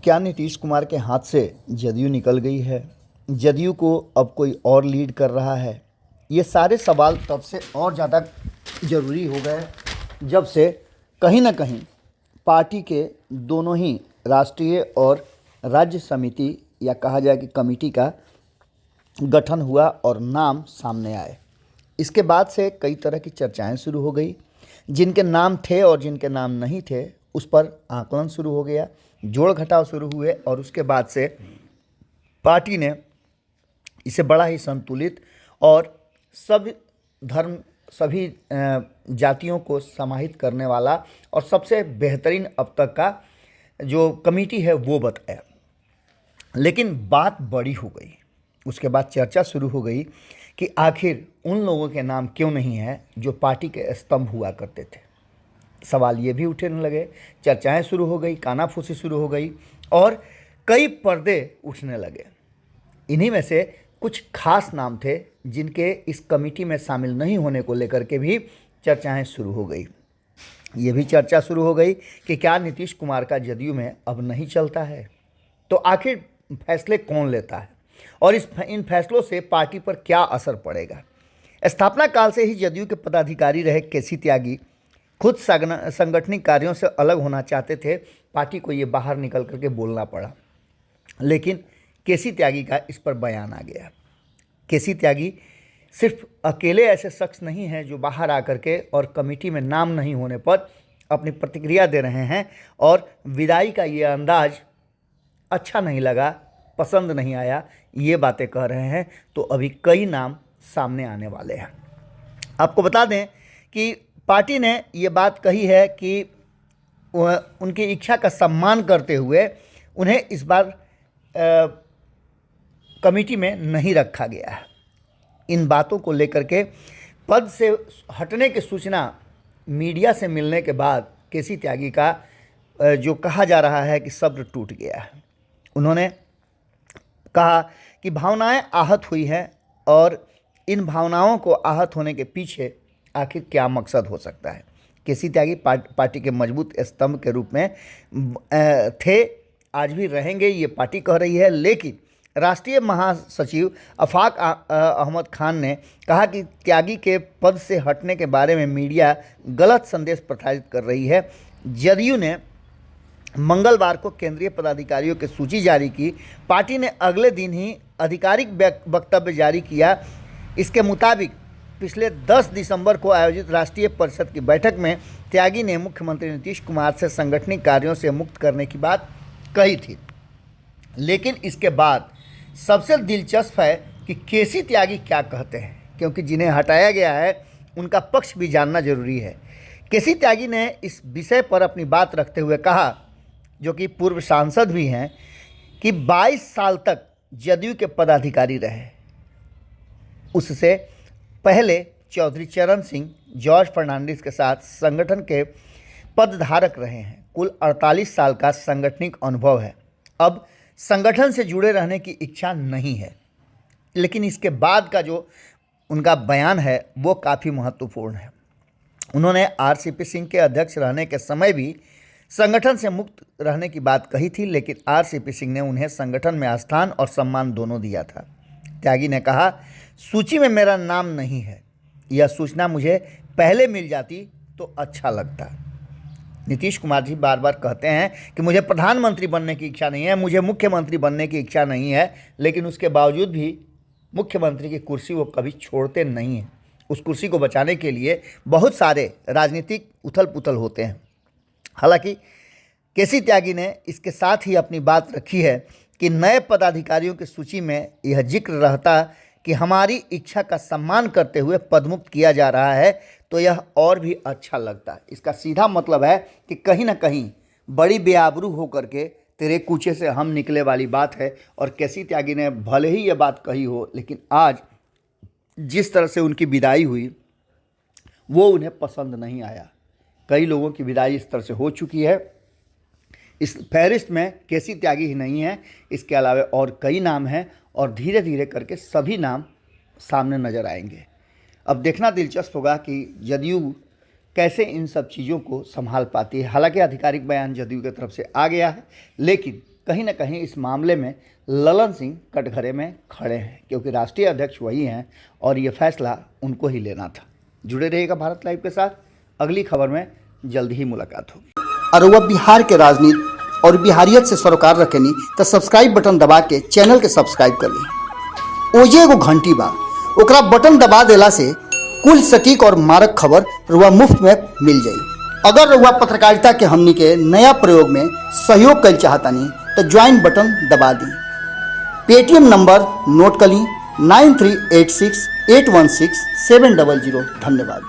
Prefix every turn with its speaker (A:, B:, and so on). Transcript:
A: क्या नीतीश कुमार के हाथ से जदयू निकल गई है? जदयू को अब कोई और लीड कर रहा है? ये सारे सवाल तब से और ज़्यादा ज़रूरी हो गए जब से कहीं ना कहीं पार्टी के दोनों ही राष्ट्रीय और राज्य समिति या कहा जाए कि कमेटी का गठन हुआ और नाम सामने आए। इसके बाद से कई तरह की चर्चाएं शुरू हो गई। जिनके नाम थे और जिनके नाम नहीं थे उस पर आकलन शुरू हो गया, जोड़ घटाव शुरू हुए और उसके बाद से पार्टी ने इसे बड़ा ही संतुलित और सब धर्म सभी जातियों को समाहित करने वाला और सबसे बेहतरीन अब तक का जो कमेटी है वो बताया। लेकिन बात बड़ी हो गई। उसके बाद चर्चा शुरू हो गई कि आखिर उन लोगों के नाम क्यों नहीं हैं जो पार्टी के स्तंभ हुआ करते थे। सवाल ये भी उठने लगे, चर्चाएं शुरू हो गई, कानाफूसी शुरू हो गई और कई पर्दे उठने लगे। इन्हीं में से कुछ खास नाम थे जिनके इस कमेटी में शामिल नहीं होने को लेकर के भी चर्चाएं शुरू हो गई। ये भी चर्चा शुरू हो गई कि क्या नीतीश कुमार का जदयू में अब नहीं चलता है, तो आखिर फैसले कौन लेता है और इन फैसलों से पार्टी पर क्या असर पड़ेगा। स्थापना काल से ही जदयू के पदाधिकारी रहे केसी त्यागी खुद संगठनिक कार्यों से अलग होना चाहते थे। पार्टी को ये बाहर निकल करके बोलना पड़ा, लेकिन केसी त्यागी का इस पर बयान आ गया। केसी त्यागी सिर्फ अकेले ऐसे शख्स नहीं हैं जो बाहर आकर के और कमेटी में नाम नहीं होने पर अपनी प्रतिक्रिया दे रहे हैं और विदाई का ये अंदाज अच्छा नहीं लगा, पसंद नहीं आया, ये बातें कह रहे हैं। तो अभी कई नाम सामने आने वाले हैं। आपको बता दें कि पार्टी ने ये बात कही है कि उनकी इच्छा का सम्मान करते हुए उन्हें इस बार कमेटी में नहीं रखा गया है। इन बातों को लेकर के पद से हटने की सूचना मीडिया से मिलने के बाद केसी त्यागी का जो कहा जा रहा है कि सब्र टूट गया है। उन्होंने कहा कि भावनाएं आहत हुई हैं और इन भावनाओं को आहत होने के पीछे आखिर क्या मकसद हो सकता है। केसी त्यागी पार्टी के मजबूत स्तंभ के रूप में थे, आज भी रहेंगे, ये पार्टी कह रही है। लेकिन राष्ट्रीय महासचिव अफाक अहमद खान ने कहा कि त्यागी के पद से हटने के बारे में मीडिया गलत संदेश प्रसारित कर रही है। जदयू ने मंगलवार को केंद्रीय पदाधिकारियों की सूची जारी की। पार्टी ने अगले दिन ही आधिकारिक वक्तव्य जारी किया। इसके मुताबिक पिछले 10 दिसंबर को आयोजित राष्ट्रीय परिषद की बैठक में त्यागी ने मुख्यमंत्री नीतीश कुमार से सांगठनिक कार्यों से मुक्त करने की बात कही थी। लेकिन इसके बाद सबसे दिलचस्प है कि केसी त्यागी क्या कहते हैं, क्योंकि जिन्हें हटाया गया है उनका पक्ष भी जानना जरूरी है। केसी त्यागी ने इस विषय पर अपनी बात रखते हुए कहा, जो कि पूर्व सांसद भी हैं, कि 22 साल तक जदयू के पदाधिकारी रहे। उससे पहले चौधरी चरण सिंह, जॉर्ज फर्नांडिस के साथ संगठन के पदधारक रहे हैं। कुल 48 साल का सांगठनिक अनुभव है। अब संगठन से जुड़े रहने की इच्छा नहीं है। लेकिन इसके बाद का जो उनका बयान है वो काफ़ी महत्वपूर्ण है। उन्होंने आरसीपी सिंह के अध्यक्ष रहने के समय भी संगठन से मुक्त रहने की बात कही थी, लेकिन आरसीपी सिंह ने उन्हें संगठन में स्थान और सम्मान दोनों दिया था। त्यागी ने कहा, सूची में मेरा नाम नहीं है, यह सूचना मुझे पहले मिल जाती तो अच्छा लगता। नीतीश कुमार जी बार बार कहते हैं कि मुझे प्रधानमंत्री बनने की इच्छा नहीं है, मुझे मुख्यमंत्री बनने की इच्छा नहीं है, लेकिन उसके बावजूद भी मुख्यमंत्री की कुर्सी वो कभी छोड़ते नहीं हैं। उस कुर्सी को बचाने के लिए बहुत सारे राजनीतिक उथल पुथल होते हैं। हालांकि केसी त्यागी ने इसके साथ ही अपनी बात रखी है कि नए पदाधिकारियों की सूची में यह जिक्र रहता कि हमारी इच्छा का सम्मान करते हुए पदमुक्त किया जा रहा है तो यह और भी अच्छा लगता है। इसका सीधा मतलब है कि कहीं ना कहीं बड़ी बेआबरू होकर के तेरे कूचे से हम निकले वाली बात है। और केसी त्यागी ने भले ही ये बात कही हो, लेकिन आज जिस तरह से उनकी विदाई हुई वो उन्हें पसंद नहीं आया। कई लोगों की विदाई इस तरह से हो चुकी है। इस फहरिस्त में केसी त्यागी ही नहीं है, इसके अलावा और कई नाम हैं और धीरे धीरे करके सभी नाम सामने नज़र आएंगे। अब देखना दिलचस्प होगा कि जदयू कैसे इन सब चीज़ों को संभाल पाती है। हालांकि आधिकारिक बयान जदयू की तरफ से आ गया है, लेकिन कहीं ना कहीं इस मामले में ललन सिंह कटघरे में खड़े हैं, क्योंकि राष्ट्रीय अध्यक्ष वही हैं और ये फैसला उनको ही लेना था। जुड़े रहिएगा भारत लाइव के साथ, अगली खबर में जल्दी ही मुलाकात होगी।
B: और वह बिहार के राजनीति और बिहारियत से सरोकार रखेनी तो सब्सक्राइब बटन दबा के चैनल के सब्सक्राइब कर ली। ओजे एगो घंटी बा, ओकरा बटन दबा देला से कुल सटीक और मारक खबर रुआ मुफ्त में मिल जाई। अगर रुआ पत्रकारिता के हमनी के नया प्रयोग में सहयोग कर चाहतानी तो ज्वाइन बटन दबा दी। पेटीएम नंबर नोट कर ली 9386816700। धन्यवाद।